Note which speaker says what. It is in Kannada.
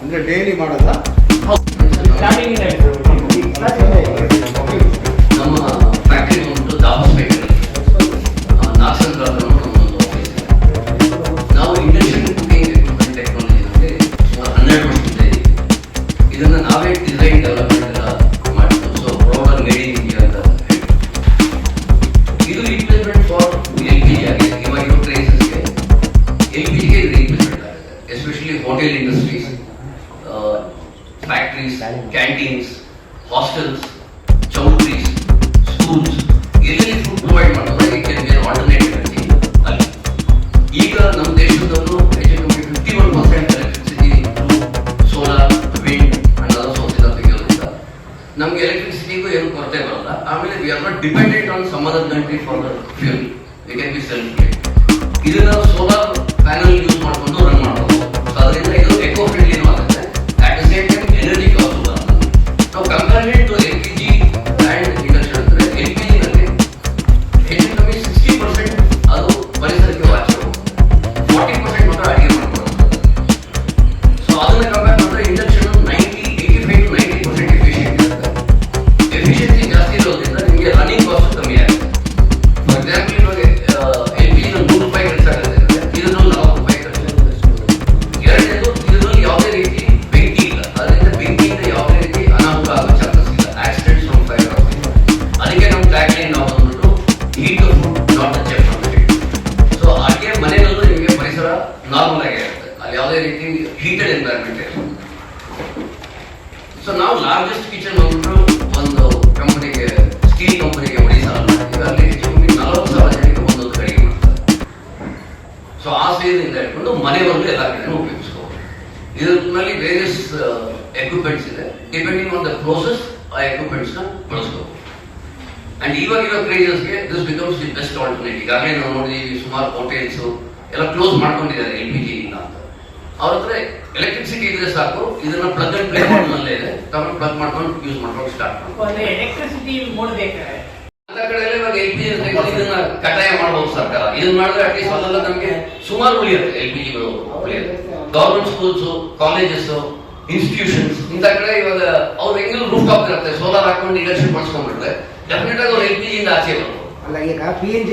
Speaker 1: ಅಂದ್ರೆ ಡೈಲಿ ಮಾಡೋದಾ?
Speaker 2: ನಮ್ಮ ಫ್ಯಾಕ್ಟ್ರಿ ಬಂದ್ಬಿಟ್ಟು ದಾವಸ್ ಫ್ಯಾಕ್ಟ್ರಿ ನಾಗಸಂದ್ರ ನಮ್ಮೊಂದು ಆಫೀಸ್ ಇದೆ. ನಾವು ಇಂಡಸ್ಟ್ರಿಯಲ್ ಕುಕಿಂಗ್ ಎಕ್ವಿಪ್ಮೆಂಟ್ ಟೆಕ್ನಾಲಜಿ ಅಂದರೆ 12 ವರ್ಷದಿಂದ ಇದೆ. ಇದನ್ನು ನಾವೇ ಡಿಸೈನ್ ಡೆವಲಪ್ಮೆಂಟ್ ಎಲ್ಲ ಮಾಡಿದ್ದು. ಸೊ ಪ್ರೌಡರ್ ಮೇಡ್ ಇನ್ ಇಂಡಿಯಾ ಅಂತ ಇದು ರಿಪ್ಲೇಸ್ಮೆಂಟ್ ಫಾರ್ LPG ಆಗಿದೆ. ಇವಾಗಿರೋ ಟ್ರೇಸಸ್ಗೆ LPGಗೆ ಇದು ರಿಪ್ಲೇಸ್ಮೆಂಟ್ ಆಗಿದೆ. Especially hotel industries, factories, canteens, hostels, chowdhuries, schools, ಎಲ್ಲೆಲ್ಲಿ ಫುಡ್ ಪ್ರೊವೈಡ್ ಮಾಡೋದು ಇದಕ್ಕೆ ಆಲ್ಟರ್ನೇಟಿವ್ ಅಲ್ಲಿ ಈಗ ನಮ್ಮ ದೇಶದಲ್ಲೂ ಹೆಚ್ಚು ಕಮ್ಮಿ 51% electricity solar, wind and other sources ಇಂದ ತೆಗೆಯೋದ್ರಿಂದ ನಮಗೆ ಎಲೆಕ್ಟ್ರಿಸಿಟಿಗೂ ಏನು ಕೊರತೆ ಬರಲ್ಲ. ಆಮೇಲೆ we are not dependent on some other country for the fuel. We can be self made. ಇದನ್ನ ಸೋಲಾರ್ ಪ್ಯಾನಲ್ ಯೂಸ್ ಮಾಡ್ಕೊಂಡು ರನ್ ಮಾಡೋದು. ಸೊ ಅದರಿಂದ ಇದು ಎಕೋ ಫ್ರೆಂಡ್ಲಿನೂ ಆಗುತ್ತೆ. At the same time, energy cost ಬರುತ್ತೆ. ನಾವು compare to LPG and induction ಅಂದ್ರೆ LPG ನಲ್ಲಿ ಹೆಚ್ಚು ಕಮ್ಮಿ 60% ಅದು ಪರಿಸರಕ್ಕೆ ವಾಚ್ಯ, 40% ಮಾತ್ರ ಅಡಿಗೆ ಮಾಡ್ಕೊಳ್ಳೋದು. ಸೊ ಅದನ್ನ ಕಂಪೇರ್ ಮಾಡಿದ್ರೆ ಇಂಡಕ್ಷನ್ 85 to 90% ಎಫಿಷಿಯಂಟ್ ಇರುತ್ತೆ. ಎಫಿಷಿಯನ್ಸಿ ಜಾಸ್ತಿ ಇರೋದ್ರಿಂದ ನಿಮಗೆ ರನ್ನಿಂಗ್ ಕಾಸ್ಟ್ ಕಮ್ಮಿ ಆಗುತ್ತೆ. ಫಾರ್ ಎಕ್ಸಾಂಪಲ್ ಇವಾಗ LPG ನ 100 ರೂಪಾಯಿ ಖರ್ಚಾಗುತ್ತೆ ಅಂದ್ರೆ ಇದರಲ್ಲಿ 40 ರೂಪಾಯಿ ಖರ್ಚಾಗುತ್ತೆ. ಎರಡನೇದು ಇದರಲ್ಲಿ ಯಾವುದೇ ರೀತಿ ಅದಕ್ಕೆ ನಮ್ಮ ಟ್ಯಾಗ್ಲೈನ್ ನಾವು ಬಂದ್ಬಿಟ್ಟು heat the food not the chef ಅಂತ ಹೇಳಿ. ಸೊ ಅಡುಗೆ ಮನೆಯಲ್ಲೂ ನಿಮಗೆ ಪರಿಸರ ನಾರ್ಮಲ್ ಆಗಿ ಇರುತ್ತೆ, ಅಲ್ಲಿ ಯಾವುದೇ ರೀತಿ ಹೀಟೆಡ್ ಎನ್ವೈರನ್ಮೆಂಟ್ ಇರುತ್ತೆ. ಸೊ ನಾವು ಲಾರ್ಜೆಸ್ಟ್ ಕಿಚನ್ ಬಂದ್ಬಿಟ್ಟು ಒಂದು ಕಂಪನಿಗೆ, ಸ್ಟೀಲ್ ಕಂಪನಿಗೆ ಒಡಿಶಾದಲ್ಲಿ ಅಲ್ಲಿ ಹೆಚ್ಚು ಕಮ್ಮಿ 40,000 ಜನಕ್ಕೆ ಒಂದೊಂದು ಅಡುಗೆ ಮಾಡ್ತಾರೆ. ಸೊ ಆ ಸೇರಿನಿಂದ ಹಿಡ್ಕೊಂಡು ಮನೆಯವರೆಗೂ ಎಲ್ಲ ಕಡೆನೂ ಉಪಯೋಗಿಸ್ಕೋಬೋದು. ಇದರಲ್ಲಿ ವೇರಿಯಸ್ ಎಕ್ವಿಪ್ಮೆಂಟ್ಸ್ ಇದೆ. ಡಿಪೆಂಡಿಂಗ್ ಆನ್ ದ ಪ್ರೋಸೆಸ್ ಆ ಎಕ್ವಿಪ್ಮೆಂಟ್ಸ್ ನ ಬಳಸ್ಕೋಬಹುದು. ಅಂಡ್ ಇವಾಗಿರೋ ಕ್ರೇಜಸ್ಗೆ this becomes the best alternative. ಈಗಾಗಲೇ ನಾವು ನೋಡಿದೀವಿ ಸುಮಾರು ಹೋಟೆಲ್ಸ್ ಎಲ್ಲ ಕ್ಲೋಸ್ ಮಾಡ್ಕೊಂಡಿದ್ದಾರೆ LPG ಇಂದ ಅಂತ. ಅವ್ರ ಹತ್ರ ಎಲೆಕ್ಟ್ರಿಸಿಟಿ ಇದ್ರೆ ಸಾಕು, ಇದನ್ನ ಪ್ಲಗ್ ಅಂಡ್ ಪ್ಲೇ ಮಾಡೋದಲ್ಲೇ ಇದೆ, ತಗೊಂಡು ಪ್ಲಗ್ ಮಾಡ್ಕೊಂಡು ಯೂಸ್ ಮಾಡ್ಕೊಂಡು ಸ್ಟಾರ್ಟ್ ಮಾಡ್ಕೊಂಡು
Speaker 3: ಎಲೆಕ್ಟ್ರಿಸಿಟಿ ಮೋಡ್ ಬೇಕಾದ್ರೆ
Speaker 2: ಅಂತ ಕಡೆ ಇವಾಗ LPG ಇದನ್ನ ಕಡ್ಡಾಯ ಮಾಡಬಹುದು ಸರ್ಕಾರ. ಇದನ್ನ ಮಾಡಿದ್ರೆ ಅಟ್ಲೀಸ್ಟ್ ಅದೆಲ್ಲ ನಮಗೆ ಸುಮಾರು ಉಳಿಯುತ್ತೆ. LPGಗಳು ಉಳಿಯುತ್ತೆ. ಗವರ್ಮೆಂಟ್ ಸ್ಕೂಲ್ಸ್, ಕಾಲೇಜಸ್, ಇನ್ಸ್ಟಿಟ್ಯೂಷನ್ಸ್ ಇಂಥ ಕಡೆ ಇವಾಗ ಅವ್ರು ಹೆಂಗ್ ರೂಫ್ ಟಾಪ್ ಇರುತ್ತೆ, ಸೋಲಾರ್ ಹಾಕೊಂಡು ಇಂಡಕ್ಷನ್ ಬಳಸ್ಕೊಂಡ್ಬಿಟ್ರೆ ಡೆಫಿನೆಟ್ ಆಗಿ ಅವ್ರು LPG ಇಂದ ಆಚೆ ಬರ್ಬೋದು.
Speaker 4: ಅಲ್ಲ, ಈಗ PNG